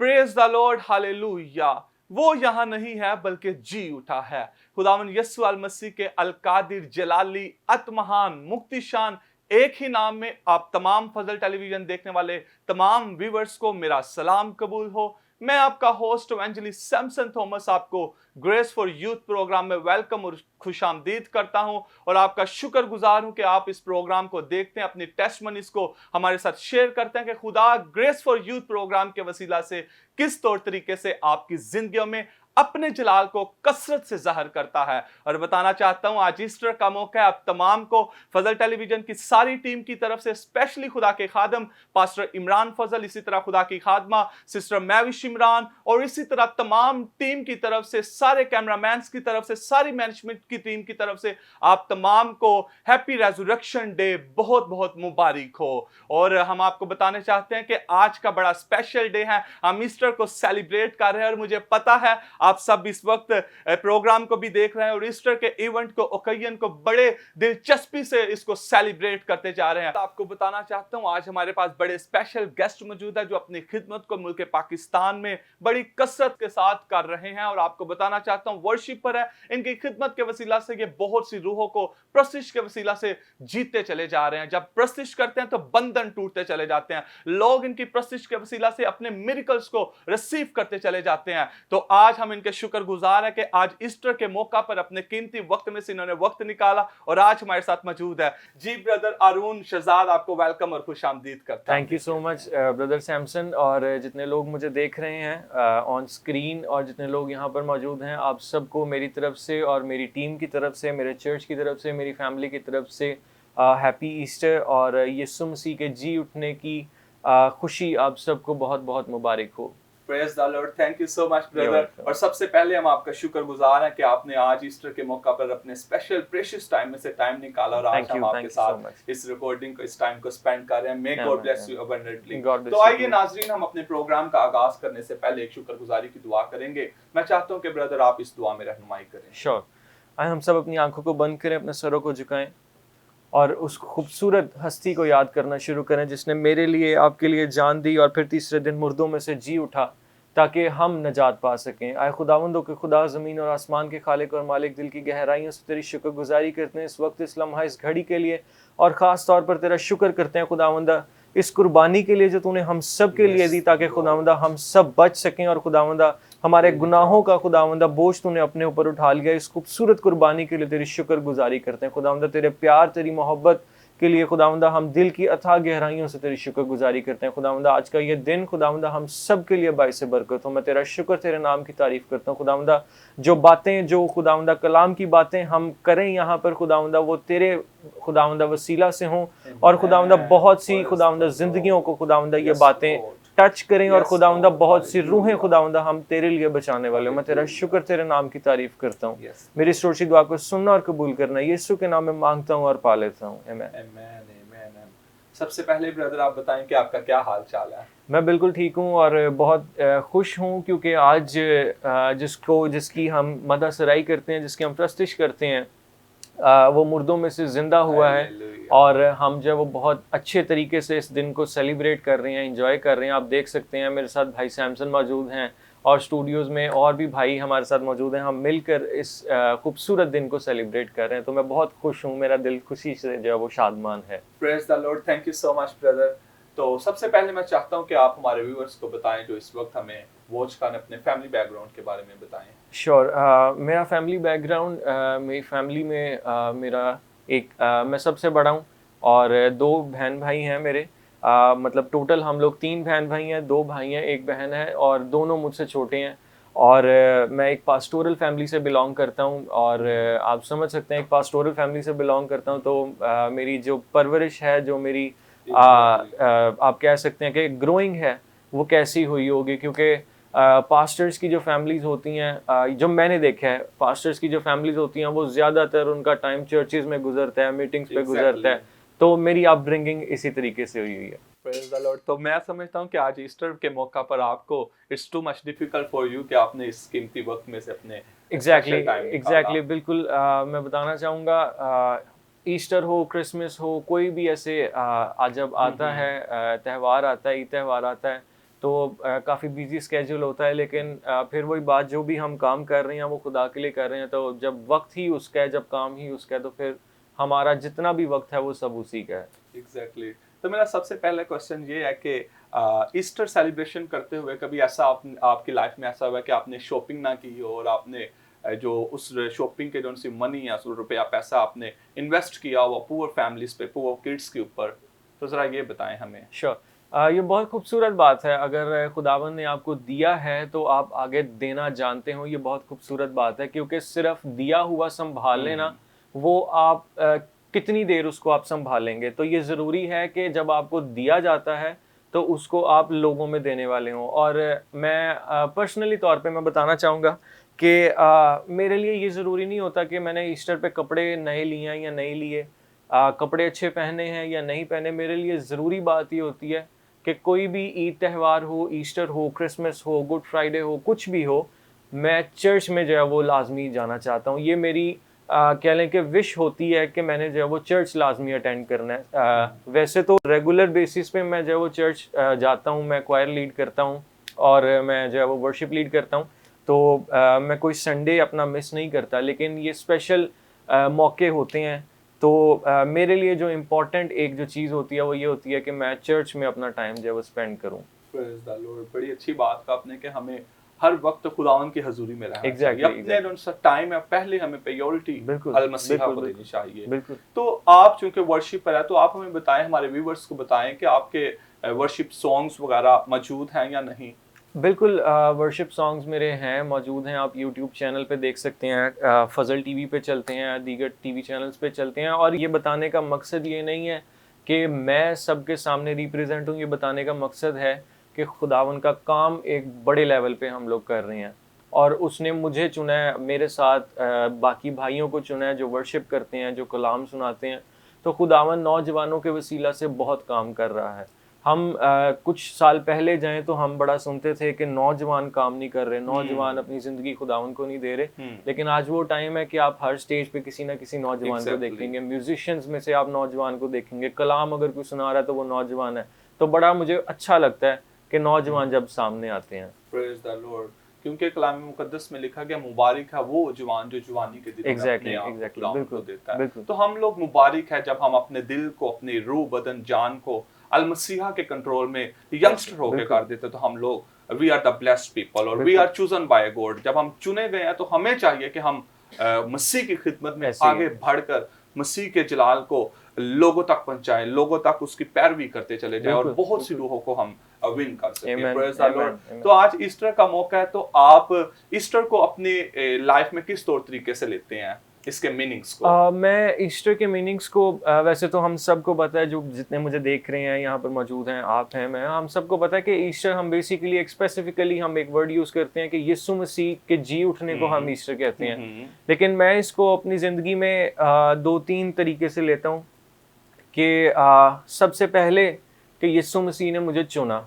Praise the Lord, hallelujah. वो यहाँ नहीं है बल्कि जी उठा है। खुदावंद यीशु अल मसीह के अल-कादिर, जलाली, अतमहान, मुक्तिशान एक ही नाम में आप तमाम फजल टेलीविजन देखने वाले तमाम व्यूअर्स को मेरा सलाम कबूल हो। मैं आपका होस्ट एवेंजलिस्ट सैमसन थॉमस आपको ग्रेस फॉर यूथ प्रोग्राम में वेलकम और खुशामदीद करता हूं और आपका शुक्रगुजार हूं कि आप इस प्रोग्राम को देखते हैं, अपनी टेस्टमनीज को हमारे साथ शेयर करते हैं कि खुदा ग्रेस फॉर यूथ प्रोग्राम के वसीला से किस तौर तरीके से आपकी जिंदगियों में अपने जलाल को कसरत से जाहिर करता है। और बताना चाहता हूं आज ईस्टर का मौका है, आप तमाम को फजल टेलीविजन की सारी टीम की तरफ से, स्पेशली खुदा के खादम पास्टर इमरान फजल, इसी तरह खुदा की खादमा सिस्टर मैविश इमरान और इसी तरह तमाम टीम की तरफ से, सारे कैमरामैन की तरफ से, सारी मैनेजमेंट की टीम की तरफ से आप तमाम को हैप्पी रेजरेक्शन डे बहुत बहुत मुबारक हो। और हम आपको बताने चाहते हैं कि आज का बड़ा स्पेशल डे है, हम ईस्टर को सेलिब्रेट कर रहे हैं और मुझे पता है आप सब इस वक्त प्रोग्राम को भी देख रहे हैं और ईस्टर के इवेंट को, ओकेजन को बड़े दिलचस्पी से इसको सेलिब्रेट करते जा रहे हैं। आपको बताना चाहता हूं आज हमारे पास बड़े स्पेशल गेस्ट मौजूद है जो अपनी खिदमत को मुल्क पाकिस्तान में बड़ी कसरत के साथ कर रहे हैं और आपको बताना चाहता हूं वर्शिपर है, इनकी खिदमत के वसीला से ये बहुत सी रूहों को प्रस्तिश के वसीला से जीतते चले जा रहे हैं। जब प्रस्तिश करते हैं तो बंधन टूटते चले जाते हैं, लोग इनकी प्रस्तिश के वसीला से अपने मिरेकल्स को रिसीव करते चले जाते हैं। तो आज हम इनके शुक्रगुजार है कि आज ईस्टर के मौका पर अपने कीमती वक्त में से इन्होंने वक्त निकाला और आज हमारे साथ मौजूद है। जी ब्रदर अरुण शहजाद, आपको वेलकम और खुशामदीद करता हूं। Thank you so much brother Samson, और जितने लोग मुझे देख रहे हैं ऑन स्क्रीन और जितने लोग यहाँ पर मौजूद हैं, आप सबको मेरी तरफ से और मेरी टीम की तरफ से, मेरे चर्च की तरफ से, मेरी फैमिली की तरफ से हैप्पी ईस्टर और यीशु मसीह के जी उठने की खुशी आप सबको बहुत बहुत मुबारक हो। Praise the Lord, thank you so much brother. और सबसे पहले हम आपका शुक्रगुजार हैं कि आपने आज ईस्टर के मौका पर अपने स्पेशल प्रेशियस टाइम में से टाइम निकाला और आज हम आपके साथ इस रिकॉर्डिंग को, इस टाइम को स्पेंड कर रहे हैं। May God bless you abundantly. तो आइए नाजरीन, हम अपने प्रोग्राम का आगाज करने से पहले एक शुक्रगुजारी की दुआ करेंगे। मैं चाहता हूं कि ब्रदर आप इस दुआ में रहनुमाई करें। श्योर। आइए हम सब अपनी आंखों को बंद करें, अपने सरों को झुकाएं और उस खूबसूरत हस्ती को याद करना शुरू करें जिसने मेरे लिए, आपके लिए जान दी और फिर तीसरे दिन मुर्दों में से जी उठा ताकि हम नजात पा सकें। आए खुदावंदों के खुदा, ज़मीन और आसमान के खालिक और मालिक, दिल की गहराइयों से तेरी शुक्रगुजारी करते हैं इस वक्त, इस लम्हा, इस घड़ी के लिए, और ख़ास तौर पर तेरा शुक्र करते हैं खुदावंदा इस कुर्बानी के लिए जो तूने हम सब के लिए दी ताकि खुदावंदा हम सब बच सकें और खुदावंदा हमारे गुनाहों का खुदावंदा बोझ तूने अपने ऊपर उठा लिया। इस खूबसूरत कुर्बानी के लिए तेरी शुक्रगुजारी करते हैं खुदावंदा, तेरे प्यार, तेरी मोहब्बत के लिए खुदावंदा हम दिल की अथाह गहराइयों से तेरी शुक्रगुजारी करते हैं खुदावंदा। आज का ये दिन खुदावंदा हम सब के लिए बाइस बरकत हो। मैं तेरा शुक्र, तेरे नाम की तारीफ करता हूँ खुदावंदा। जो बातें, जो खुदावंदा कलाम की बातें हम करें यहाँ पर खुदावंदा, वो तेरे खुदावंदा वसीला से हों और खुदावंदा बहुत सी खुदावंदा जिंदगियों को खुदावंदा ये बातें टच करें और खुदावंदा बहुत सी रूहें खुदावंदा हम तेरे लिए बचाने वाले हो। मैं तेरा शुक्र, तेरे नाम की तारीफ करता हूँ। मेरी इस छोटी दुआ को सुनना और कबूल करना यीशु के नाम में मांगता हूँ और पा लेता हूँ। आमीन। सबसे पहले ब्रदर आप बताएं कि आपका क्या हाल चाल है। मैं बिल्कुल ठीक हूँ और बहुत खुश हूँ क्योंकि आज जिसकी हम मदह सराई करते हैं, जिसकी हम प्रस्तिश करते हैं, वो मुर्दों में से जिंदा हुआ है और हम जब वो बहुत अच्छे तरीके से इस दिन को सेलिब्रेट कर रहे हैं, एंजॉय कर रहे हैं। आप देख सकते हैं मेरे साथ भाई सैमसन मौजूद हैं और स्टूडियोज़ में और भी भाई हमारे साथ मौजूद हैं। हम मिलकर इस खूबसूरत दिन को सेलिब्रेट कर रहे हैं, तो मैं बहुत खुश हूँ। मेरा दिल खुशी से जो है वो शादमान है। Praise the Lord, thank you so much brother. तो सबसे पहले मैं चाहता हूँ कि आप हमारे व्यूअर्स को बताएं जो इस वक्त हमें वॉच कर, अपने फैमिली बैकग्राउंड के बारे में बताएं। श्योर। मेरा फैमिली बैकग्राउंड, मेरी फैमिली में मैं सबसे बड़ा हूँ और 2 बहन भाई हैं मेरे। मतलब टोटल हम लोग 3 बहन भाई हैं, 2 भाई हैं, 1 बहन है और दोनों मुझसे छोटे हैं। और मैं एक पास्टोरल फैमिली से बिलोंग करता हूँ और आप समझ सकते हैं एक पास्टोरल फैमिली से बिलोंग करता हूँ तो मेरी जो परवरिश है, जो मेरी आप कह सकते हैं कि ग्रोइंग है, वो कैसी हुई होगी, क्योंकि पास्टर्स की जो फैमिलीज़ होती हैं, जो मैंने देखा है, पास्टर्स की जो फैमिलीज़ होती हैं वो ज़्यादातर उनका टाइम चर्चेज़ में गुजरता है, मीटिंग्स पे गुजरता है। तो मेरी अपब्रिंगिंग इसी तरीके से हुई है। Praise the Lord. तो मैं समझता हूँ कि आज ईस्टर के मौका पर आपको it's too much difficult for you कि आपने इस कीमती वक्त में से अपने एग्जैक्टली बिल्कुल। मैं बताना चाहूँगा ईस्टर हो, क्रिसमस हो, कोई भी ऐसे जब आता है त्यौहार आता है, ईद त्यौहार आता है, तो काफ़ी बिजी स्केड्यूल होता है, लेकिन फिर वही बात, जो भी हम काम कर रहे हैं वो खुदा के लिए कर रहे हैं, तो जब वक्त ही उसका है, जब काम ही उसका है, तो फिर हमारा जितना भी वक्त है वो सब उसी का है। एग्जैक्टली तो मेरा सबसे पहला क्वेश्चन ये है कि ईस्टर सेलिब्रेशन करते हुए कभी ऐसा आपकी लाइफ में ऐसा हुआ है कि आपने शॉपिंग ना की हो और आपने जो उस शॉपिंग के जो सी मनी या रुपया पैसा आपने इन्वेस्ट किया हुआ पुअर फैमिलीज पे, पुअर किड्स के ऊपर, तो जरा ये बताएं हमें। श्योर। ये बहुत खूबसूरत बात है, अगर खुदावन ने आपको दिया है तो आप आगे देना जानते हो, ये बहुत खूबसूरत बात है, क्योंकि सिर्फ दिया हुआ संभाल लेना, वो आप कितनी देर उसको आप संभालेंगे। तो ये ज़रूरी है कि जब आपको दिया जाता है तो उसको आप लोगों में देने वाले हों। और मैं पर्सनली तौर पे मैं बताना चाहूँगा कि मेरे लिए ये ज़रूरी नहीं होता कि मैंने ईस्टर पे कपड़े नए लिए हैं या नहीं लिए, कपड़े अच्छे पहने हैं या नहीं पहने। मेरे लिए ज़रूरी बात ये होती है कि कोई भी ईद त्यौहार हो, ईस्टर हो, क्रिसमस हो, गुड फ्राइडे हो, कुछ भी हो, मैं चर्च में जो है वो लाजमी जाना चाहता हूँ। ये मेरी कह लें कि विश होती है कि मैंने जो है वो चर्च लाजमी अटेंड करना है। वैसे तो रेगुलर बेसिस पे मैं जो है वो चर्च जाता हूँ, मैं क्वायर लीड करता हूँ और मैं जो है वो वर्शिप लीड करता हूँ, तो मैं कोई संडे अपना मिस नहीं करता। लेकिन ये स्पेशल मौके होते हैं, तो मेरे लिए जो इम्पोर्टेंट एक जो चीज़ होती है वो ये होती है कि मैं चर्च में अपना टाइम जो है वो स्पेंड करूँ। प्रेज़ द लॉर्ड, बड़ी अच्छी बात कहा आपने कि हमें हर वक्त खुदावन की हजूरी में रहना Exactly, चाहिए। अपने जो सा टाइम है पहले हमें प्रायोरिटी बिल्कुल, अल मसीहा बिल्कुल, को देनी चाहिए। बिल्कुल। तो आप चूंकि वर्शिपर है तो आप हमें बताएं, हमारे व्यूअर्स को बताएं कि आपके वर्शिप सॉन्ग्स वगैरह मौजूद हैं या नहीं। बिल्कुल, वर्शिप सॉन्ग्स मेरे हैं, मौजूद हैं। आप यूट्यूब चैनल पे देख सकते हैं, फजल टीवी पे चलते हैं, दीगर टीवी चैनल्स पे चलते हैं। और ये बताने का मकसद ये नहीं है कि मैं सबके सामने रिप्रेजेंट हूँ, ये बताने का मकसद है कि खुदावन का काम एक बड़े लेवल पे हम लोग कर रहे हैं और उसने मुझे चुना है, मेरे साथ बाकी भाइयों को चुना है जो वर्शिप करते हैं, जो कलाम सुनाते हैं। तो खुदावन नौजवानों के वसीला से बहुत काम कर रहा है। हम कुछ साल पहले जाएं तो हम बड़ा सुनते थे कि नौजवान काम नहीं कर रहे, नौजवान अपनी ज़िंदगी खुदावन को नहीं दे रहे। लेकिन आज वो टाइम है कि आप हर स्टेज पे किसी ना किसी नौजवान को देखेंगे। म्यूजिशियंस में से आप नौजवान को देखेंगे, कलाम अगर कोई सुना रहा है तो वो नौजवान है। तो बड़ा मुझे अच्छा लगता है कि नौजवान जब सामने आते हैं। प्रेज़ द लॉर्ड, क्योंकि कलाम मुकद्दस में लिखा गया मुबारक है वो जवान जो जवानी के दिनों में अपने आप को खुदावंद को देता है। तो हम लोग मुबारक है जब हम अपने दिल को, अपनी रूह, बदन, जान को अल मसीहा के कंट्रोल में यंगस्टर होकर कर देते, तो हम लोग we are the blessed people और we are chosen by God. जब हम चुने गए हैं तो हमें चाहिए कि हम मसीह की खिदमत में आगे बढ़कर मसीह के जलाल को लोगों तक पहुंचाएं, लोगों तक उसकी पैरवी करते चले जाएं और बहुत सी रूहों को हम विन कर सकें। Praise the Lord. तो आज ईस्टर का मौका है, तो आप ईस्टर को अपनी लाइफ में किस तौर तरीके से लेते हैं, इसके मीनिंग्स को? मैं ईस्टर के मीनिंग्स को वैसे तो हम सबको पता है, जो जितने मुझे देख रहे हैं यहाँ पर मौजूद हैं, आप हैं, मैं, हम सबको पता है कि ईस्टर हम बेसिकली एक स्पेसिफिकली हम एक वर्ड यूज़ करते हैं कि यीशु मसीह के जी उठने को हम ईस्टर कहते हैं। लेकिन मैं इसको अपनी ज़िंदगी में 2-3 तरीके से लेता हूँ कि सबसे पहले कि यीशु मसीह ने मुझे चुना,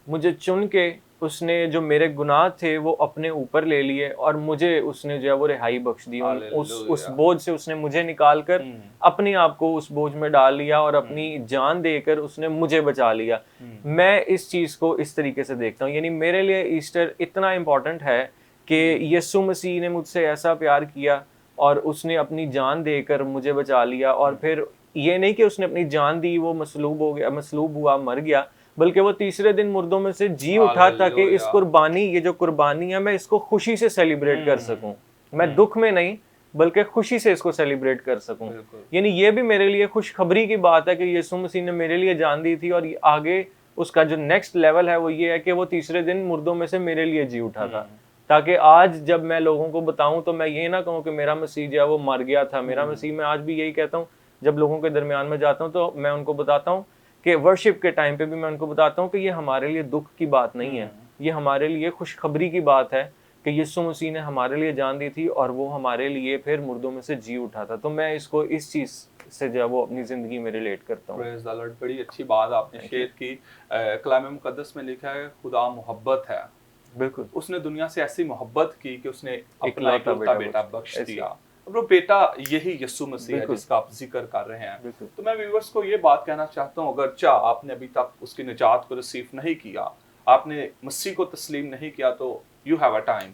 मुझे चुन के उसने जो मेरे गुनाह थे वो अपने ऊपर ले लिए और मुझे उसने जो है वो रिहाई बख्श दी। उस बोझ से उसने मुझे निकाल कर अपने आप को उस बोझ में डाल लिया और अपनी जान देकर उसने मुझे बचा लिया। मैं इस चीज़ को इस तरीके से देखता हूँ, यानी मेरे लिए ईस्टर इतना इम्पोर्टेंट है कि यीशु मसीह ने मुझसे ऐसा प्यार किया और उसने अपनी जान देकर मुझे बचा लिया। और फिर ये नहीं कि उसने अपनी जान दी, वो मसलूब हो गया, मसलूब हुआ, मर गया, बल्कि वो तीसरे दिन मुर्दों में से जी उठा ताकि इस कुर्बानी, ये जो कुर्बानी है, मैं इसको खुशी से सेलिब्रेट कर सकूं। मैं दुख में नहीं बल्कि खुशी से इसको सेलिब्रेट कर सकूं। यानी ये भी मेरे लिए खुशखबरी की बात है कि यीशु मसीह ने मेरे लिए जान दी थी और आगे उसका जो नेक्स्ट लेवल है वो ये है कि वो तीसरे दिन मुर्दों में से मेरे लिए जी उठा था, ताकि आज जब मैं लोगों को बताऊं तो मैं ये ना कहूं कि मेरा मसीह जो है वो मर गया था। मेरा मसीह, मैं आज भी यही कहता हूं, जब लोगों के दरमियान में जाता हूं तो मैं उनको बताता हूं कि वर्शिप के टाइम पे भी मैं उनको बताता हूं कि ये हमारे लिए दुख की बात नहीं है, ये हमारे लिए खुशखबरी की बात है कि यीशु मसीह ने हमारे लिए जान दी थी और वो हमारे लिए फिर मुर्दों में से जी उठा था। तो मैं इसको इस चीज़ से जो है वो अपनी ज़िंदगी में रिलेट करता हूँ। प्रेज़ द लॉर्ड, बड़ी अच्छी बात आपने शेयर की। कलाम मुकद्दस में लिखा है खुदा मोहब्बत है। बिल्कुल, उसने दुनिया से ऐसी मोहब्बत की कि उसने अपना इकलौता बेटा बख्श दिया। और वो बेटा यही यीशु मसीह है जिसका आप जिक्र कर रहे हैं। तो मैं व्यूअर्स को ये बात कहना चाहता हूँ, अगर आपने अभी तक उसकी निजात को रिसीव नहीं किया, आपने मसीह को तस्लीम नहीं किया तो यू हैव अ टाइम,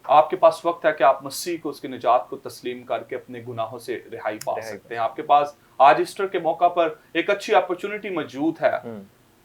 आपके पास वक्त है कि आप मसीह को, उसकी निजात को तस्लीम करके अपने गुनाहों से रिहाई पा सकते हैं। आपके पास आज ईस्टर के मौका पर एक अच्छी अपॉर्चुनिटी मौजूद है।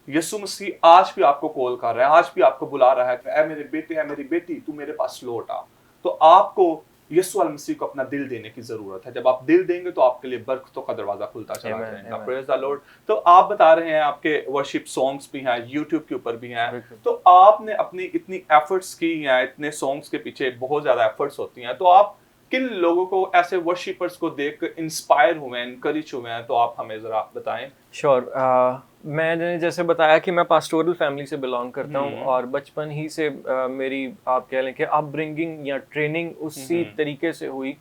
यीशु मसीह आज भी आपको कॉल कर रहा है, आज भी आपको बुला रहा है, ऐ मेरे बेटे, ऐ मेरी बेटी, तू मेरे पास लौट आ। तो आपको यीशु मसीह को अपना दिल देने की जरूरत है। जब आप दिल देंगे तो आपके लिए बरकतों का दरवाजा खुलता चला जाएगा। Praise the Lord. तो आप बता रहे हैं आपके वर्शिप सॉन्ग्स भी हैं, यूट्यूब के ऊपर भी हैं, तो आपने अपनी इतनी एफर्ट्स की हैं, इतने सॉन्ग्स के पीछे बहुत ज्यादा एफर्ट्स होती हैं, तो आप किन लोगों को, ऐसे वर्शिपर्स को देख इंस्पायर हुए हैं, इनकरेज हुए हैं, तो आप हमें जरा बताएं। श्योर। मैंने जैसे बताया कि मैं पास्टोरल फैमिली से बिलोंग करता हूँ और बचपन ही से मेरी आप कह लें कि अपब्रिंगिंग या ट्रेनिंग उसी तरीके से हुई।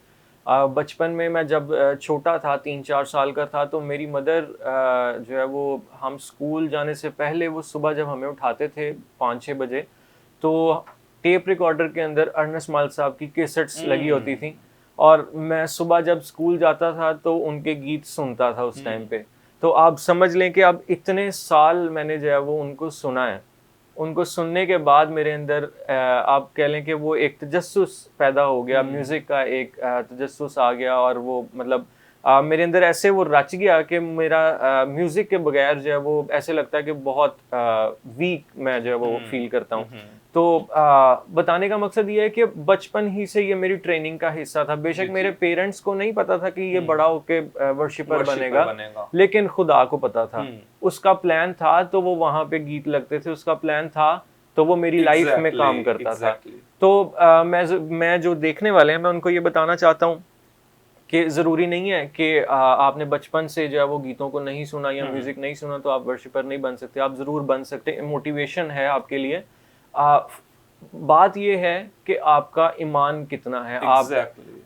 बचपन में मैं जब छोटा था, 3-4 साल का था, तो मेरी मदर जो है वो, हम स्कूल जाने से पहले वो सुबह जब हमें उठाते थे 5-6 बजे, तो टेप रिकॉर्डर के अंदर अर्नेस्ट माल साहब की कैसेट्स लगी होती थी और मैं सुबह जब स्कूल जाता था तो उनके गीत सुनता था उस टाइम पे। तो आप समझ लें कि अब इतने साल मैंने जो है वो उनको सुना है। उनको सुनने के बाद मेरे अंदर आप कह लें कि वो एक तजस्सुस पैदा हो गया, म्यूज़िक का एक तजस्सुस आ गया और वो मतलब मेरे अंदर ऐसे वो रच गया कि मेरा म्यूज़िक के बगैर जो है वो ऐसे लगता है कि बहुत वीक मैं जो है वो फील करता हूँ। तो बताने का मकसद ये है कि बचपन ही से ये मेरी ट्रेनिंग का हिस्सा था। बेशक मेरे पेरेंट्स को नहीं पता था कि ये बड़ा होके वर्शिपर बनेगा, लेकिन खुदा को पता था। उसका प्लान था तो वो वहां पे गीत लगते थे, उसका प्लान था तो वो मेरी लाइफ में काम करता था। तो मैं जो देखने वाले हैं मैं उनको ये बताना चाहता हूँ कि ज़रूरी नहीं है कि आपने बचपन से जो है वो गीतों को नहीं सुना या म्यूज़िक नहीं सुना तो आप वर्शिपर नहीं बन सकते। आप ज़रूर बन सकते हैं, मोटिवेशन है आपके लिए। बात ये है कि आपका ईमान कितना है,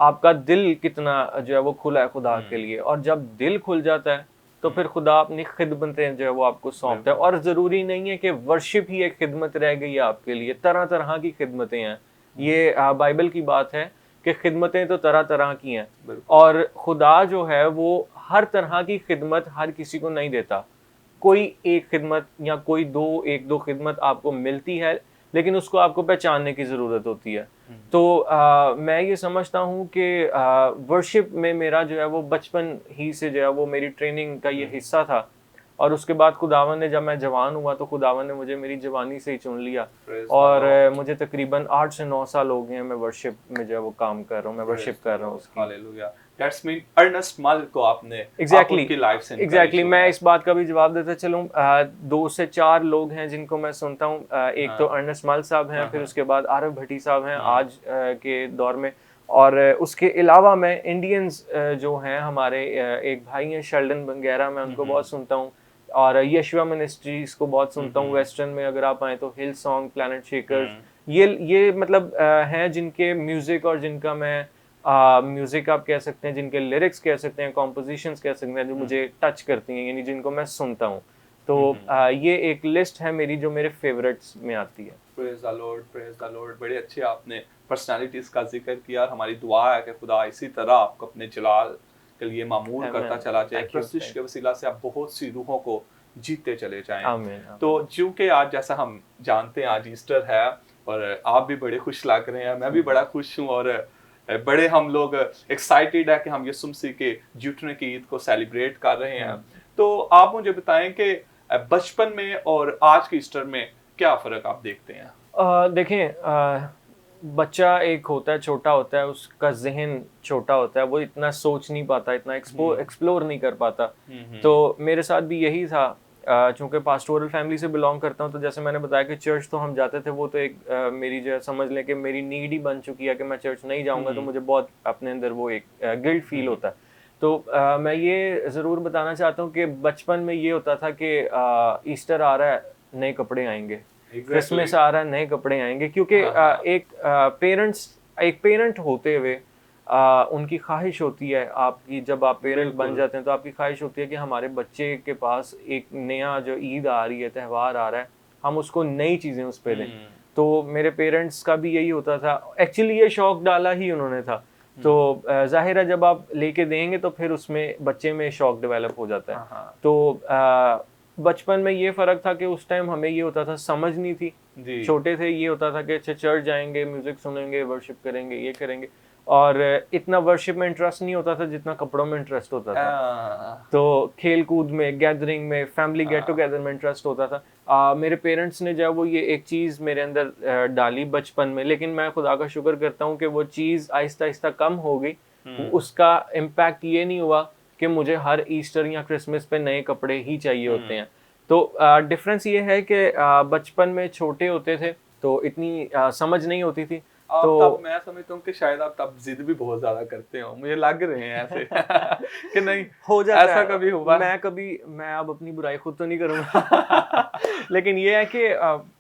आपका दिल कितना जो है वो खुला है खुदा के लिए। और जब दिल खुल जाता है तो फिर खुदा अपनी खिदमतें जो है वो आपको सौंपता है। और ज़रूरी नहीं है कि वर्शिप ही एक खिदमत रह गई है आपके लिए, तरह तरह की खिदमतें हैं। ये बाइबल की बात है कि खिदमतें तो तरह तरह की हैं और खुदा जो है वो हर तरह की खिदमत हर किसी को नहीं देता। कोई एक खिदमत या कोई एक दो खिदमत आपको मिलती है, लेकिन उसको आपको पहचानने की ज़रूरत होती है। तो मैं ये समझता हूँ कि वर्शिप में मेरा जो है वो बचपन ही से जो है वो मेरी ट्रेनिंग का ये हिस्सा था। और उसके बाद खुदावन ने, जब मैं जवान हुआ तो खुदावन ने मुझे मेरी जवानी से ही चुन लिया और मुझे तकरीबन 8 से 9 साल हो गए हैं मैं वर्शिप में जो है वो काम कर रहा हूँ, मैं वर्शिप कर रहा हूँ। हालेलुया। दैट्स मीन अर्नेस्ट मल को आपने एग्जैक्टली लाइफ से एग्जैक्टली मैं इस बात का भी जवाब देता चलूँ। 2 से 4 लोग हैं जिनको मैं सुनता हूँ। एक तो अर्नेस्ट मल साहब हैं, फिर उसके बाद आरव भट्टी साहब हैं आज के दौर में, और उसके अलावा मैं इंडियंस जो हैं हमारे, एक भाई हैं शेल्डन बंगेरा, मैं उनको बहुत सुनता हूँ, और यशवा मिनिस्ट्रीज को बहुत सुनता हूँ। वेस्टर्न में अगर आप आए तो हिल सॉन्ग, प्लैनेट शेकर्स, ये मतलब हैं जिनके म्यूजिक और जिनका मैं म्यूजिक आप कह सकते हैं, जिनके लिरिक्स कह सकते हैं, कॉम्पोजिशंस कह सकते हैं, जो मुझे टच करती हैं, यानी जिनको मैं सुनता हूँ। तो ये एक लिस्ट है मेरी जो मेरे फेवरेट्स में आती है। Praise the Lord, praise the Lord. बड़े अच्छे आपने पर्सनालिटीज का जिक्र किया। हमारी दुआ है कि खुदा इसी तरह आपको अपने जलाल के लिए मामूर करता चला जाए। प्रस्तुत के वसीला से आप बहुत सी रूहों को जीतते चले जाएं। आमीन। तो क्योंकि आज जैसा हम जानते हैं आज ईस्टर है और आप भी बड़े खुश लग रहे हैं, मैं भी बड़ा खुश हूँ और बड़े हम लोग एक्साइटेड है कि हम यीशु मसीह के जुटने की ईद को सेलिब्रेट कर रहे हैं। तो आप मुझे बताएं कि बचपन में और आज के ईस्टर में क्या फर्क आप देखते हैं? देखें, बच्चा एक होता है, छोटा होता है, उसका जहन छोटा होता है, वो इतना सोच नहीं पाता, इतना एक्सप्लोर नहीं कर पाता। तो मेरे साथ भी यही था। चूँकि पास्टोरल फैमिली से बिलोंग करता हूँ तो जैसे मैंने बताया कि चर्च तो हम जाते थे, वो तो एक मेरी जो है समझ लें कि मेरी नीड ही बन चुकी है कि मैं चर्च नहीं जाऊँगा तो मुझे बहुत अपने अंदर वो एक गिल्ट फील होता है। तो मैं ये ज़रूर बताना चाहता हूँ कि बचपन में ये होता था कि ईस्टर आ रहा है, नए कपड़े आएंगे, क्रिसमस आ रहा है, नए कपड़े आएंगे, क्योंकि एक पेरेंट होते हुए उनकी ख्वाहिश होती है आपकी, जब आप पेरेंट बन जाते हैं तो आपकी ख्वाहिश होती है कि हमारे बच्चे के पास एक नया जो ईद आ रही है, त्यौहार आ रहा है, हम उसको नई चीज़ें उस पर दें। तो मेरे पेरेंट्स का भी यही होता था। एक्चुअली ये शौक डाला ही उन्होंने था। तो जाहिर है जब आप लेके देंगे तो फिर उसमें बच्चे में शौक डेवलप हो जाता है। तो बचपन में ये फर्क था कि उस टाइम हमें ये होता था, समझ नहीं थी, जी छोटे थे, ये होता था कि अच्छा चर्च जाएंगे, म्यूजिक सुनेंगे, वर्शिप करेंगे, ये करेंगे, और इतना वर्शिप में इंटरेस्ट नहीं होता था जितना कपड़ों में इंटरेस्ट होता था। तो खेल कूद में, गैदरिंग में, फैमिली गेट टुगेदर में इंटरेस्ट होता था। मेरे पेरेंट्स ने जब वो ये एक चीज़ मेरे अंदर डाली बचपन में, लेकिन मैं खुदा का शुक्र करता हूँ कि वो चीज़ आहिस्ता आहिस्ता कम हो गई। उसका इम्पैक्ट ये नहीं हुआ कि मुझे हर ईस्टर या क्रिसमस पे नए कपड़े ही चाहिए होते हैं। तो डिफरेंस ये है कि बचपन में छोटे होते थे तो इतनी समझ नहीं होती थी। आप तो तब, मैं समझता हूँ कि शायद आप तब जिद भी बहुत ज्यादा करते हो, मुझे लग रहे हैं ऐसे कि नहीं हो जाता ऐसा है। कभी हुआ? मैं अब अपनी बुराई खुद तो नहीं करूंगा लेकिन ये है कि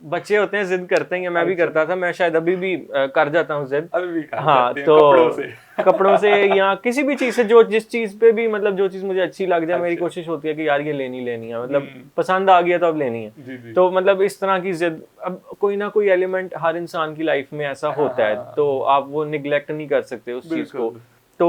बच्चे होते हैं, जिद करते हैं, मैं भी अच्छा। करता था, मैं शायद अभी भी कर जाता हूँ जिद। अभी भी कर हाँ, सकते हैं तो कपड़ों से कपड़ों से या किसी भी चीज से, जो जिस चीज पे भी, मतलब जो चीज मुझे अच्छी लग जाए, मेरी अच्छा। कोशिश होती है कि यार ये लेनी है, मतलब पसंद आ गया तो अब लेनी है। जी जी। तो मतलब इस तरह की जिद, अब कोई ना कोई एलिमेंट हर इंसान की लाइफ में ऐसा होता है, तो आप वो निगलेक्ट नहीं कर सकते उस चीज को। बिल्कुल। तो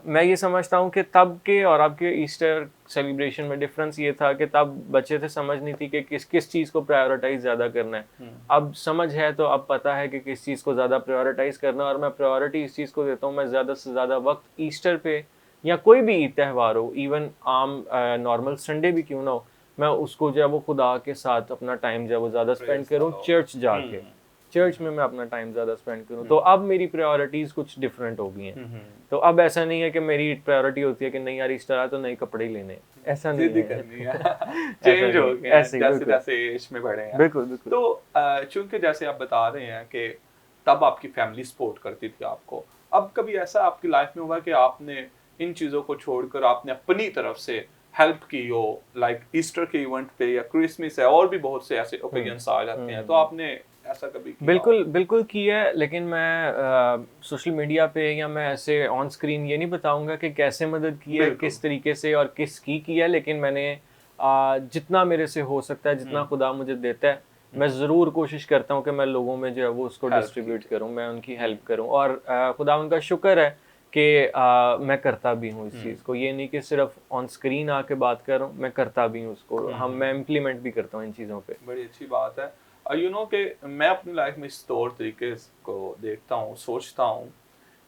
मैं ये समझता हूँ कि तब के और अब के ईस्टर सेलिब्रेशन में डिफरेंस ये था कि तब बच्चे थे, समझ नहीं थी कि किस किस चीज़ को प्रायोरिटाइज ज़्यादा करना है। अब समझ है, तो अब पता है कि किस चीज़ को ज़्यादा प्रायोरिटाइज करना है, और मैं प्रायोरिटी इस चीज़ को देता हूँ। मैं ज़्यादा से ज़्यादा वक्त ईस्टर पे या कोई भी ईद त्यौहार हो, इवन आम नॉर्मल संडे भी क्यों ना हो, मैं उसको जो है वो खुदा के साथ अपना टाइम जो है वो ज़्यादा स्पेंड Praise the करूँ, Lord. चर्च जाके, चर्च में मैं अपना टाइम ज़्यादा स्पेंड करूँ। तो अब मेरी प्रायोरिटीज़ कुछ डिफरेंट हो गई हैं। तो अब ऐसा नहीं है कि मेरी प्रायोरिटी होती है कि नहीं यार ईस्टर आया तो नए कपड़े ही लेने हैं, ऐसा नहीं जिद ही है करनी है ऐसा चेंज नहीं हो है, गए हैं ऐसे ही, जैसे बिल्कुल जैसे एज में बढ़े हैं। बिल्कुल बिल्कुल। तो चूंकि जैसे आप बता रहे हैं कि तब आपकी फैमिली सपोर्ट करती थी आपको, अब कभी ऐसा आपकी लाइफ में हुआ कि आपने इन चीज़ों को छोड़कर आपने अपनी तरफ से हेल्प की हो, लाइक ईस्टर के इवेंट पे या क्रिसमस है, और भी बहुत से ऐसे ओकेजन्स आ जाते हैं, तो आपने ऐसा कभी किया हो? बिल्कुल बिल्कुल किया है, लेकिन मैं सोशल मीडिया पे या मैं ऐसे ऑन स्क्रीन ये नहीं बताऊंगा कि कैसे मदद की है, बिल्कुल। किस तरीके से और किसकी की है, लेकिन मैंने जितना मेरे से हो सकता है, जितना खुदा मुझे देता है, मैं ज़रूर कोशिश करता हूँ कि मैं लोगों में जो है वो उसको हेल्प डिस्ट्रीब्यूट की। करूँ, मैं उनकी हेल्प करूँ, और खुदा उनका शुक्र है कि मैं करता भी हूँ इस चीज़ को। ये नहीं कि सिर्फ ऑन स्क्रीन आके बात कर रहा हूँ, मैं करता भी हूँ उसको, मैं इम्प्लीमेंट भी करता हूँ इन चीज़ों पे। बड़ी अच्छी बात है। यू नो कि मैं अपनी लाइफ में इस तौर तरीके को देखता हूँ, सोचता हूँ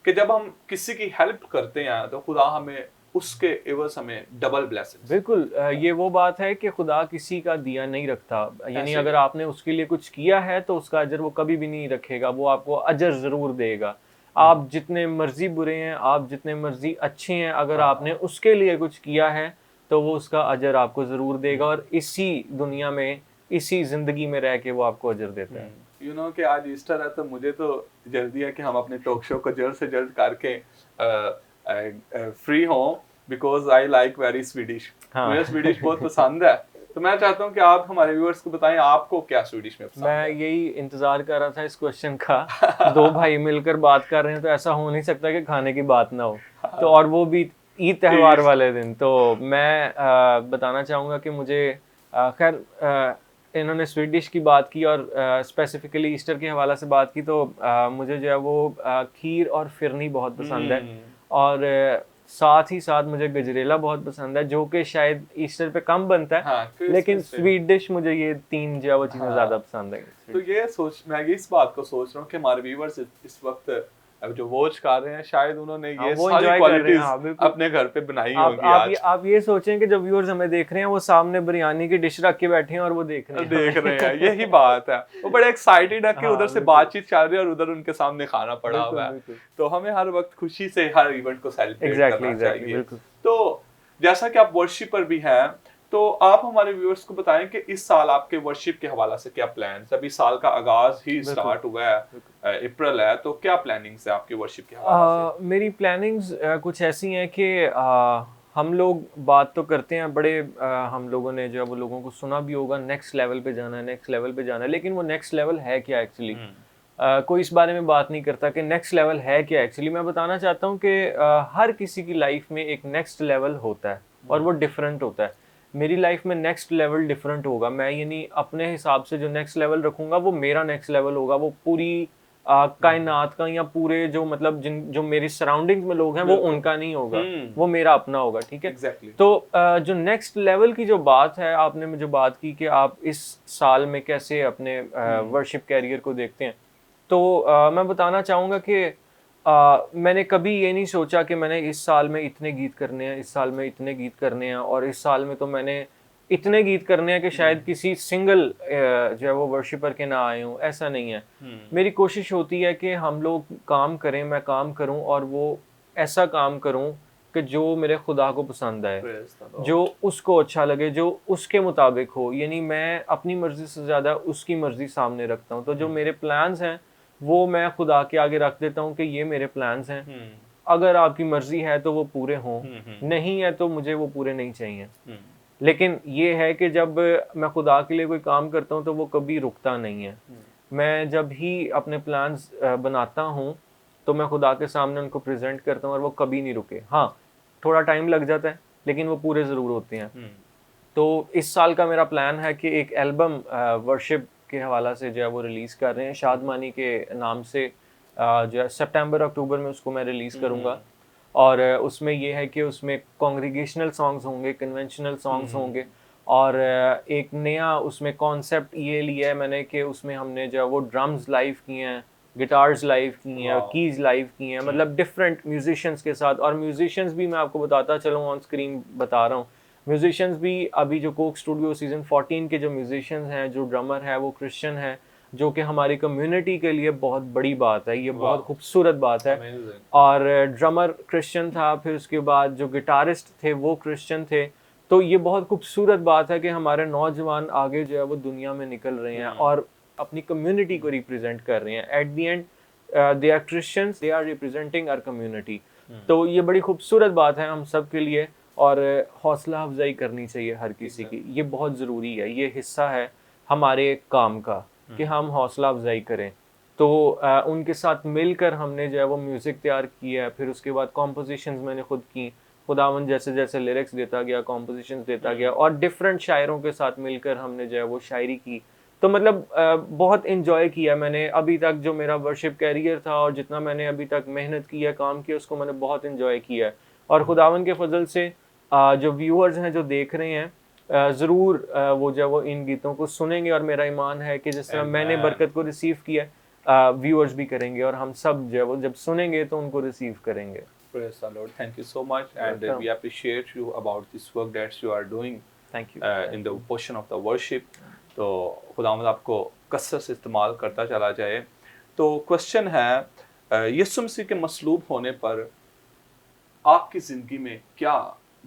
कि जब हम किसी की हेल्प करते हैं तो खुदा हमें उसके एवज हमें डबल ब्लेसिंग्स। बिल्कुल, ये वो बात है कि खुदा किसी का दिया नहीं रखता, यानी ऐसे अगर आपने उसके लिए कुछ किया है तो उसका अजर वो कभी भी नहीं रखेगा, वो आपको अजर ज़रूर देगा। आप जितने मर्जी बुरे हैं, आप जितने मर्जी अच्छे हैं, अगर आपने उसके लिए कुछ किया है तो वो उसका अजर आपको ज़रूर देगा, और इसी दुनिया में, इसी ज़िंदगी में रह के वो आपको अजर देता है। यू नो कि आज ईस्टर है, तो मुझे तो जल्दी है कि हम अपने टॉक शो को जल्द से जल्द करके फ्री हों, because I like very Swedish. हाँ। मुझे स्वीडिश बहुत पसंद है, तो मैं चाहता हूँ कि आप हमारे व्यूअर्स को बताएं आपको क्या स्वीडिश में पसंद मैं है। यही इंतजार कर रहा था इस क्वेश्चन का। दो भाई मिलकर बात कर रहे हैं तो ऐसा हो नहीं सकता कि खाने की बात ना हो, तो और वो भी ईद त्योहार वाले दिन। तो मैं बताना चाहूँगा कि मुझे खैर इन्होंने स्वीट डिश की बात की और स्पेसिफिकली ईस्टर के हवाले से बात की, तो मुझे जो है वो खीर और फिरनी बहुत पसंद है, और साथ ही साथ मुझे गजरेला बहुत पसंद है, जो कि शायद ईस्टर पे कम बनता है, हाँ, लेकिन क्रिसमस पे। स्वीट डिश मुझे ये तीन जो है वो चीज़ें ज़्यादा पसंद है। तो ये सोच, मैं इस बात को सोच रहा हूँ कि हमारे व्यूअर्स इस वक्त अब जो वॉच कर रहे हैं, शायद उन्होंने हाँ, ये वो सारी enjoy कर रहे हैं, क्वालिटीज हाँ, बिल्कुल। अपने घर पे बनाई आप होंगी आप आज। ये आप ये सोचें कि जो व्यूअर्स हमें देख रहे हैं वो सामने बिरयानी की डिश रख के बैठे हैं और वो देख रहे हैं। देख रहे हैं, यही बात है। वो बड़े एक्साइटेड है कि हाँ, उधर से बिल्कुल। बातचीत चल रही है और उधर उनके सामने खाना पड़ा बिल्कुल, हुआ है। बिल्कुल। तो हमें हर वक्त खुशी से हर इवेंट को सेलिब्रेट एग्जैक्टली करना एग्जैक्टली, चाहिए। बिल्कुल। तो जैसा कि आप वर्शिपर भी हैं, तो आप हमारे व्यूअर्स को बताएं कि इस साल आपके वर्शिप के हवाले से क्या प्लान्स? अभी साल का आगाज ही बिल्कुल। स्टार्ट हुआ है, अप्रैल है, तो क्या प्लानिंग्स है आपकी वर्शिप के हवाले से? मेरी प्लानिंग्स कुछ ऐसी हैं कि हम लोग बात तो करते हैं बड़े, हम लोगों ने जो है वो लोगों को सुना भी होगा, नेक्स्ट लेवल पे जाना है, नेक्स्ट लेवल पे जाना है, लेकिन वो नेक्स्ट लेवल है क्या एक्चुअली? कोई इस बारे में बात नहीं करता कि नेक्स्ट लेवल है क्या एक्चुअली। मैं बताना चाहता हूँ कि हर किसी की लाइफ में एक नेक्स्ट लेवल होता है और वो डिफरेंट होता है। मेरी लाइफ में नेक्स्ट लेवल डिफरेंट होगा, मैं यानी अपने हिसाब से जो नेक्स्ट लेवल रखूँगा वो मेरा नेक्स्ट लेवल होगा, वो पूरी कायनात का या पूरे जो मतलब जो मेरी सराउंडिंग्स में लोग हैं वो उनका नहीं होगा, वो मेरा अपना होगा, ठीक है। एग्जैक्टली। तो जो नेक्स्ट लेवल की जो बात है, आपने मुझे बात की कि आप इस साल में कैसे अपने वर्शिप कैरियर को देखते हैं, तो मैं बताना चाहूँगा कि मैंने कभी ये नहीं सोचा कि मैंने इस साल में इतने गीत करने हैं, इस साल में इतने गीत करने हैं, और इस साल में तो मैंने इतने गीत करने हैं कि शायद किसी सिंगल जो है वो वर्शिपर के ना आए हों, ऐसा नहीं है। मेरी कोशिश होती है कि हम लोग काम करें, मैं काम करूं और वो ऐसा काम करूं कि जो मेरे खुदा को पसंद आए, जो उसको अच्छा लगे, जो उसके मुताबिक हो। यानी मैं अपनी मर्जी से ज़्यादा उसकी मर्जी सामने रखता हूं। तो जो मेरे प्लान्स हैं वो मैं खुदा के आगे रख देता हूं कि ये मेरे प्लान्स हैं, अगर आपकी मर्जी है तो वो पूरे हों, नहीं है तो मुझे वो पूरे नहीं चाहिए। लेकिन ये है कि जब मैं खुदा के लिए कोई काम करता हूँ तो वो कभी रुकता नहीं है। मैं जब ही अपने प्लान्स बनाता हूँ तो मैं खुदा के सामने उनको प्रेजेंट करता हूँ और वो कभी नहीं रुके। हाँ, थोड़ा टाइम लग जाता है लेकिन वो पूरे ज़रूर होते हैं। तो इस साल का मेरा प्लान है कि एक एल्बम वर्शिप के हवाला से जो है वो रिलीज़ कर रहे हैं, शादमानी के नाम से। जो है सितंबर अक्टूबर में उसको मैं रिलीज़ करूँगा। और उसमें ये है कि उसमें कॉन्ग्रीगेशनल सॉन्ग्स होंगे, कन्वेंशनल सॉन्ग्स होंगे, और एक नया उसमें कॉन्सेप्ट ये लिया है मैंने कि उसमें हमने जो है वो ड्रम्स लाइव किए हैं, गिटार्स लाइव किए हैं, कीज लाइव किए हैं, मतलब डिफरेंट म्यूजिशियंस के साथ। और म्यूजिशियंस भी मैं आपको बताता चलूँ, ऑन स्क्रीन बता रहा हूँ, म्यूजिशियंस भी अभी जो कोक स्टूडियो सीजन 14 के जो म्यूजिशियंस हैं, जो ड्रमर है वो क्रिश्चियन है, जो कि हमारी कम्युनिटी के लिए बहुत बड़ी बात है, ये बहुत खूबसूरत बात है। और ड्रमर क्रिश्चियन था, फिर उसके बाद जो गिटारिस्ट थे वो क्रिश्चियन थे। तो ये बहुत खूबसूरत बात है कि हमारे नौजवान आगे जो है वो दुनिया में निकल रहे हैं और अपनी कम्युनिटी को रिप्रेजेंट कर रहे हैं। At the end they are Christians, they are representing our community. तो ये बड़ी खूबसूरत बात है हम सब के लिए, और हौसला अफजाई करनी चाहिए हर किसी की। ये बहुत ज़रूरी है, ये हिस्सा है हमारे काम का कि हम हौसला अफजाई करें। तो उनके साथ मिलकर हमने जो है वो म्यूज़िक तैयार किया है। फिर उसके बाद कॉम्पोजिशंस मैंने खुद की, खुदावन जैसे जैसे लिरिक्स देता गया, कॉम्पोजिशंस देता गया, और डिफरेंट शायरों के साथ मिलकर हमने जो है वो शायरी की। तो मतलब बहुत इन्जॉय किया मैंने अभी तक जो मेरा वर्शिप कैरियर था, और जितना मैंने अभी तक मेहनत की है, काम किया, उसको मैंने बहुत इन्जॉय किया है। और खुदावन के फजल से जो व्यूअर्स हैं जो देख रहे हैं, ज़रूर वो जो वो इन गीतों को सुनेंगे, और मेरा ईमान है कि जिस तरह मैंने बरकत को रिसीव किया, व्यूअर्स भी करेंगे, और हम सब जो है वो जब सुनेंगे तो उनको रिसीव करेंगे। Praise the Lord. Thank you so much, and we appreciate you about this work that you are doing. Thank you. In the portion of the worship. तो खुदावंद आपको कसरत से इस्तेमाल करता चला जाए। तो क्वेश्चन है, यीशु मसीह के मसलूब होने पर आपकी ज़िंदगी में क्या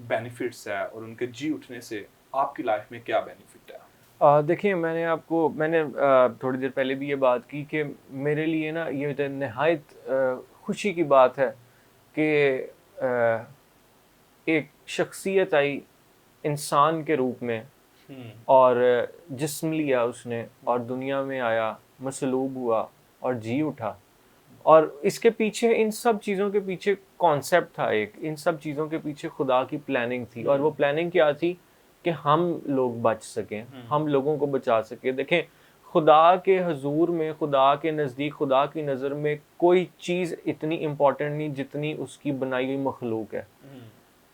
बेनिफिट्स है, और उनके जी उठने से आपकी लाइफ में क्या बेनिफिट है? देखिए, मैंने थोड़ी देर पहले भी ये बात की कि मेरे लिए ना ये तो नहायत खुशी की बात है कि एक शख्सियत आई इंसान के रूप में, और जिस्म लिया उसने, और दुनिया में आया, मसलूब हुआ और जी उठा। और इसके पीछे, इन सब चीज़ों के पीछे कॉन्सेप्ट था एक, इन सब चीज़ों के पीछे खुदा की प्लानिंग थी। और वो प्लानिंग क्या थी कि हम लोग बच सकें, हम लोगों को बचा सकें। देखें, खुदा के हजूर में, खुदा के नज़दीक, खुदा की नज़र में कोई चीज़ इतनी इम्पोर्टेंट नहीं जितनी उसकी बनाई हुई मखलूक है।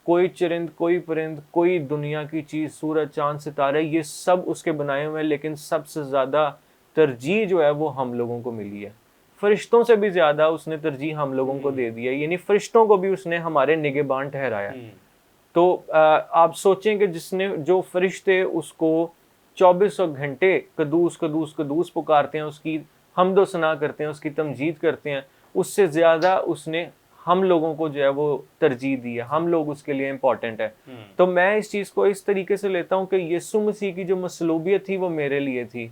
कोई चरिंद, कोई परिंद, कोई दुनिया की चीज़, सूरज, चांद, सितारे, ये सब उसके बनाए हुए हैं, लेकिन सबसे ज़्यादा तरजीह जो है वो हम लोगों को मिली है। फरिश्तों से भी ज़्यादा उसने तरजीह हम लोगों को दे दी है, यानी फरिश्तों को भी उसने हमारे निगहबान ठहराया। तो आप सोचें कि जो फरिश्ते उसको 2400 घंटे कदूस कदूस कदूस पुकारते हैं, उसकी हम्दो सना करते हैं, उसकी तमजीद करते हैं, उससे ज़्यादा उसने हम लोगों को जो है वो तरजीह दी है। हम लोग उसके लिए इम्पोर्टेंट है। तो मैं इस चीज़ को इस तरीके से लेता हूँ कि यीशु मसीह की जो मसलूबियत थी वो मेरे लिए थी,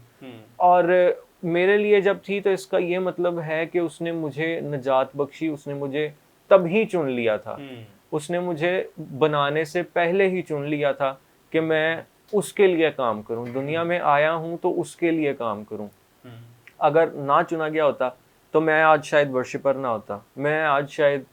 और मेरे लिए जब थी तो इसका ये मतलब है कि उसने मुझे नजात बख्शी, उसने मुझे तब ही चुन लिया था, उसने मुझे बनाने से पहले ही चुन लिया था कि मैं उसके लिए काम करूं, दुनिया में आया हूं तो उसके लिए काम करूं। अगर ना चुना गया होता तो मैं आज शायद वर्शिपर ना होता, मैं आज शायद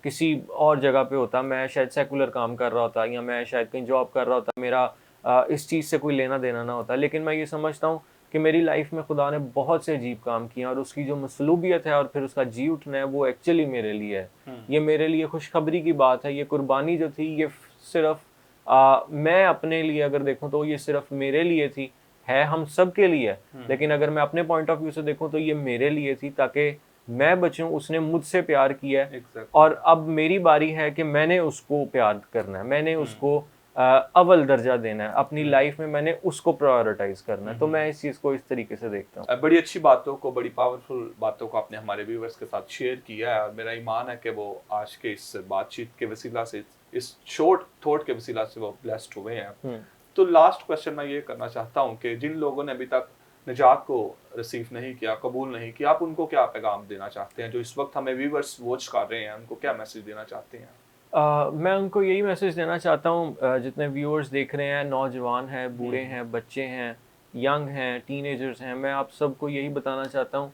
किसी और जगह पे होता, मैं शायद सेकुलर काम कर रहा होता, या मैं शायद कहीं जॉब कर रहा होता, मेरा इस चीज़ से कोई लेना देना ना होता। लेकिन मैं ये समझता हूँ कि मेरी लाइफ में खुदा ने बहुत से अजीब काम किए और उसकी जो मसलूबियत है और फिर उसका जी उठना है वो एक्चुअली मेरे लिए है। ये मेरे लिए खुशखबरी की बात है। ये कुर्बानी जो थी ये सिर्फ मैं अपने लिए अगर देखूं तो ये सिर्फ मेरे लिए थी, है हम सब के लिए है, लेकिन अगर मैं अपने पॉइंट ऑफ व्यू से देखूं तो ये मेरे लिए थी ताकि मैं बचूं। उसने मुझसे प्यार किया है और अब मेरी बारी है कि मैंने उसको प्यार करना है, मैंने उसको अव्वल दर्जा देना है अपनी लाइफ में, मैंने उसको प्रायोरिटाइज करना है। तो मैं इस चीज़ को इस तरीके से देखता हूँ। बड़ी अच्छी बातों को, बड़ी पावरफुल बातों को आपने हमारे व्यूवर्स के साथ शेयर किया है और मेरा ईमान है कि वो आज के इस बातचीत के वसीला से, इस शॉर्ट थॉट के वसीला से वो ब्लेस्ड हुए हैं। तो लास्ट क्वेश्चन मैं ये करना चाहता हूँ कि जिन लोगों ने अभी तक निजात को रिसीव नहीं किया, कबूल नहीं किया, आप उनको क्या पैगाम देना चाहते हैं? जो इस वक्त हमें व्यूवर्स वॉच कर रहे हैं उनको क्या मैसेज देना चाहते हैं? मैं उनको यही मैसेज देना चाहता हूँ, जितने व्यूअर्स देख रहे हैं, नौजवान हैं, बूढ़े हैं, बच्चे हैं, यंग हैं, टीनेजर्स हैं, मैं आप सबको यही बताना चाहता हूँ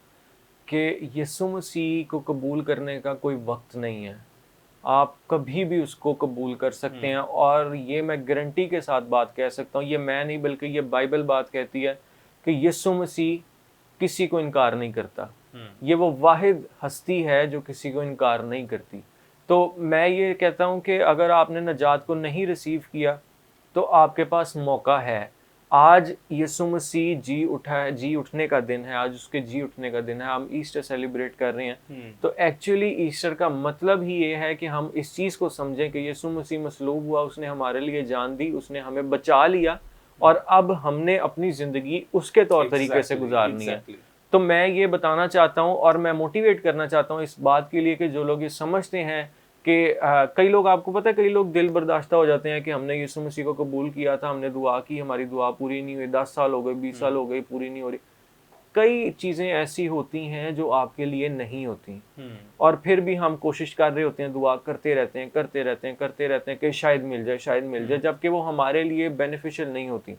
कि यीशु मसीह को कबूल करने का कोई वक्त नहीं है। आप कभी भी उसको कबूल कर सकते हैं और ये मैं गारंटी के साथ बात कह सकता हूँ, ये मैं नहीं बल्कि ये बाइबल बात कहती है कि यीशु मसीह किसी को इनकार नहीं करता। ये वो वाहिद हस्ती है जो किसी को इनकार नहीं करती। तो मैं ये कहता हूँ कि अगर आपने नजात को नहीं रिसीव किया तो आपके पास मौका है। आज यीशु मसीह जी उठा है, जी उठने का दिन है, आज उसके जी उठने का दिन है, हम ईस्टर सेलिब्रेट कर रहे हैं। तो एक्चुअली ईस्टर का मतलब ही ये है कि हम इस चीज़ को समझें कि यीशु मसीह मसलूब हुआ, उसने हमारे लिए जान दी, उसने हमें बचा लिया और अब हमने अपनी ज़िंदगी उसके तौर तरीके से गुजारनी है। तो मैं ये बताना चाहता हूँ और मैं मोटिवेट करना चाहता हूँ इस बात के लिए कि जो लोग ये समझते हैं कि कई लोग, आपको पता है, कई लोग दिल बर्दाश्ता हो जाते हैं कि हमने यीशु मसीह को कबूल किया था, हमने दुआ की, हमारी दुआ पूरी नहीं हुई, 10 साल हो गए, 20 साल हो गए, पूरी नहीं हो रही। कई चीज़ें ऐसी होती हैं जो आपके लिए नहीं होती और फिर भी हम कोशिश कर रहे होते हैं, दुआ करते रहते हैं, करते रहते हैं, करते रहते हैं कि शायद मिल जाए, शायद मिल जाए, जबकि वो हमारे लिए बेनिफिशियल नहीं होती।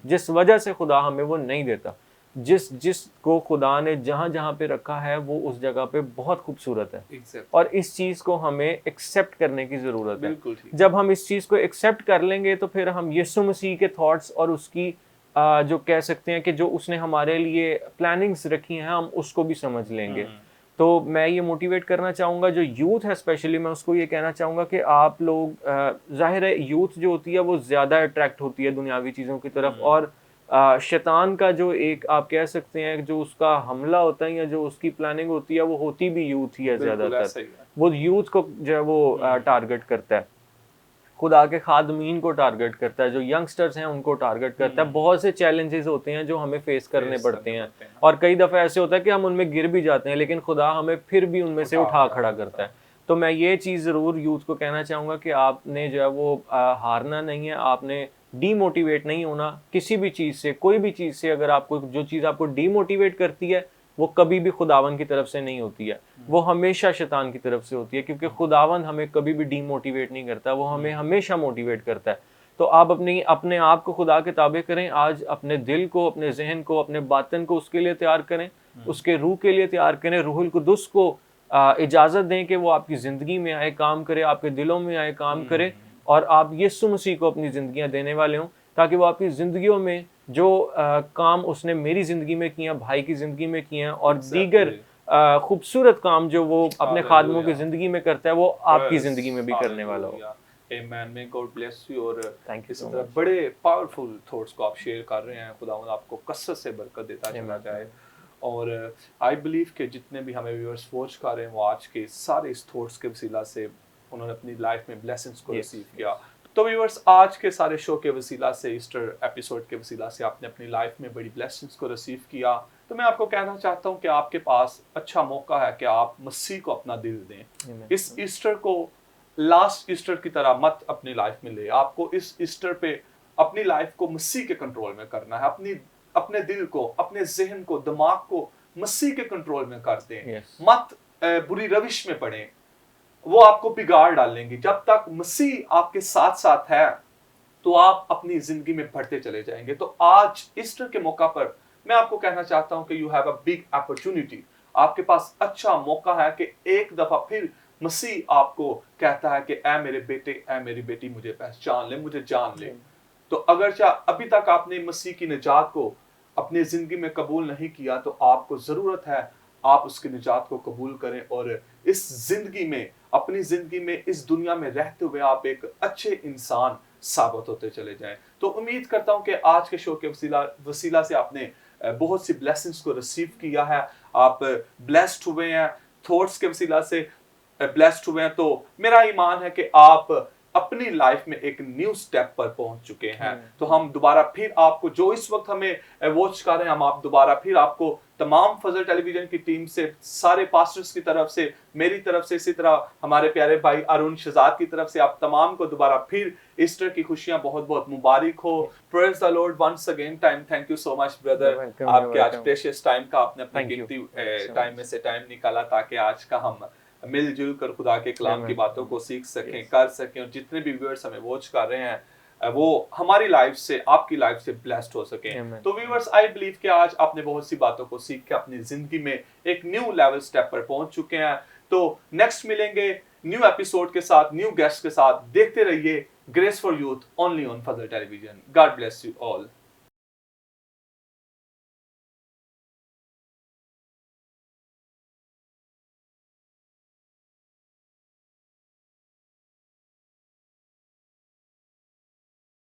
जिस वजह से खुदा हमें वो नहीं देता, जिसको खुदा ने जहाँ जहाँ पे रखा है वो उस जगह पे बहुत खूबसूरत है और इस चीज़ को हमें एक्सेप्ट करने की ज़रूरत है। जब हम इस चीज़ को एक्सेप्ट कर लेंगे तो फिर हम यीशु मसीह के थॉट्स और उसकी जो कह सकते हैं कि जो उसने हमारे लिए प्लानिंग्स रखी हैं हम उसको भी समझ लेंगे। तो मैं ये मोटिवेट करना चाहूँगा जो यूथ है, स्पेशली मैं उसको ये कहना चाहूँगा कि आप लोग, जाहिर है यूथ जो होती है वो ज़्यादा अट्रैक्ट होती है दुनियावी चीज़ों की तरफ और शैतान का जो एक आप कह सकते हैं जो उसका हमला होता है या जो उसकी प्लानिंग होती है वो होती भी यूथ ही है ज़्यादातर। वो यूथ को जो है वो टारगेट करता है, खुदा के खादमीन को टारगेट करता है, जो यंगस्टर्स हैं उनको टारगेट करता है। बहुत से चैलेंजेस होते हैं जो हमें फेस करने पड़ते हैं और कई दफ़ा ऐसे होता है कि हम उनमें गिर भी जाते हैं लेकिन खुदा हमें फिर भी उनमें से उठा खड़ा करता है। तो मैं ये चीज़ ज़रूर यूथ को कहना चाहूँगा कि आपने जो है वो हारना नहीं है, आपने डीमोटिवेट नहीं होना किसी भी चीज़ से, कोई भी चीज़ से। अगर आपको जो चीज़ आपको डीमोटिवेट करती है वो कभी भी खुदावन की तरफ से नहीं होती है, वो हमेशा शैतान की तरफ से होती है, क्योंकि खुदावन हमें कभी भी डीमोटिवेट नहीं करता, वो हमें हमेशा मोटिवेट करता है। तो आप अपने आप को खुदा के ताबे करें, आज अपने दिल को, अपने जहन को, अपने बातन को उसके लिए तैयार करें, उसके रूह के लिए तैयार करें। रूहुल कुदुस को इजाज़त दें कि वो आपकी ज़िंदगी में आए, काम करे, आपके दिलों में आए, काम करे और आप यीशु मसीह को अपनी ज़िंदगियाँ देने वाले हों ताकि वो आपकी ज़िंदगियों में जो काम उसने मेरी ज़िंदगी में किया, भाई की ज़िंदगी में किया और दीगर खूबसूरत काम जो वो अपने खादमों की ज़िंदगी में करता है वो आपकी ज़िंदगी में भी करने वाला हो। आमीन। May God bless you. और थैंक यू इस सो तरह मच। बड़े पावरफुल थॉट्स को आप शेयर कर रहे हैं। खुदावंद आपको कसरत से बरकत देता चला जाए। और आई बिलीव कि जितने भी हमें व्यूअर्स वॉच कर रहे हैं वो आज के सारे इस थॉट्स के वसीला से उन्होंने अपनी लाइफ में ब्लेसिंग्स को रिसीव किया। तो व्यूअर्स, आज के सारे शो के वसीला से, ईस्टर एपिसोड के वसीला से आपने अपनी लाइफ में बड़ी ब्लेसिंग्स को रिसीव किया। तो मैं आपको कहना चाहता हूँ कि आपके पास अच्छा मौका है कि आप मसीह को अपना दिल दें। इस ईस्टर को लास्ट ईस्टर की तरह मत अपनी लाइफ में ले। आपको इस ईस्टर पे अपनी लाइफ को मसीह के कंट्रोल में करना है। अपने दिल को, अपने जहन को, दिमाग को मसीह के कंट्रोल में कर दें। मत बुरी रविश में पड़ें, वो आपको बिगाड़ डालेंगे। जब तक मसीह आपके साथ साथ है तो आप अपनी जिंदगी में बढ़ते चले जाएंगे। तो आज ईस्टर के मौका पर मैं आपको कहना चाहता हूं कि you have a big opportunity. आपके पास अच्छा मौका है कि एक दफा फिर मसीह आपको कहता है कि ऐ मेरे बेटे, ऐ मेरी बेटी, मुझे पहचान ले, मुझे जान ले। तो अगर अभी तक आपने मसीह की निजात को अपनी जिंदगी में कबूल नहीं किया तो आपको जरूरत है आप उसकी निजात को कबूल करें और इस जिंदगी में, अपनी जिंदगी में, इस दुनिया में रहते हुए आप एक अच्छे इंसान साबित होते चले जाएं। तो उम्मीद करता हूं कि आज के शो के वसीला से आपने बहुत सी ब्लेसिंग्स को रिसीव किया है, आप ब्लेस्ड हुए हैं, थॉट्स के वसीला से ब्लेस्ड हुए हैं। तो मेरा ईमान है कि आप अपनी लाइफ में एक न्यू स्टेप पर पहुंच चुके हैं। तो हम दोबारा फिर आपको, जो इस वक्त हमें वॉच कर रहे हैं, हम आप दोबारा फिर आपको तमाम फजल टेलीविजन की टीम से, सारे पास्टर्स की तरफ से, मेरी तरफ से, इसी तरह हमारे प्यारे भाई अरुण शहजाद की तरफ से आप तमाम को दोबारा फिर ईस्टर की खुशियां बहुत बहुत मुबारक हो। Praise the Lord once again time. Thank you so much brother, आपके आज प्रेशियस टाइम का आपने अपने कीमती टाइम में से टाइम निकाला ताकि आज का हम मिलजुल कर खुदा के कलाम की बातों को सीख सकें, कर सकें, और जितने भी व्यूअर्स हमें वॉच कर रहे हैं वो हमारी लाइफ से, आपकी लाइफ से ब्लेस्ड हो सकें। तो व्यूअर्स, आई बिलीव कि आज आपने बहुत सी बातों को सीख के अपनी जिंदगी में एक न्यू लेवल स्टेप पर पहुंच चुके हैं। तो नेक्स्ट मिलेंगे न्यू एपिसोड के साथ, न्यू गेस्ट के साथ। देखते रहिए Grace for Youth only on Fazal television. God bless you all.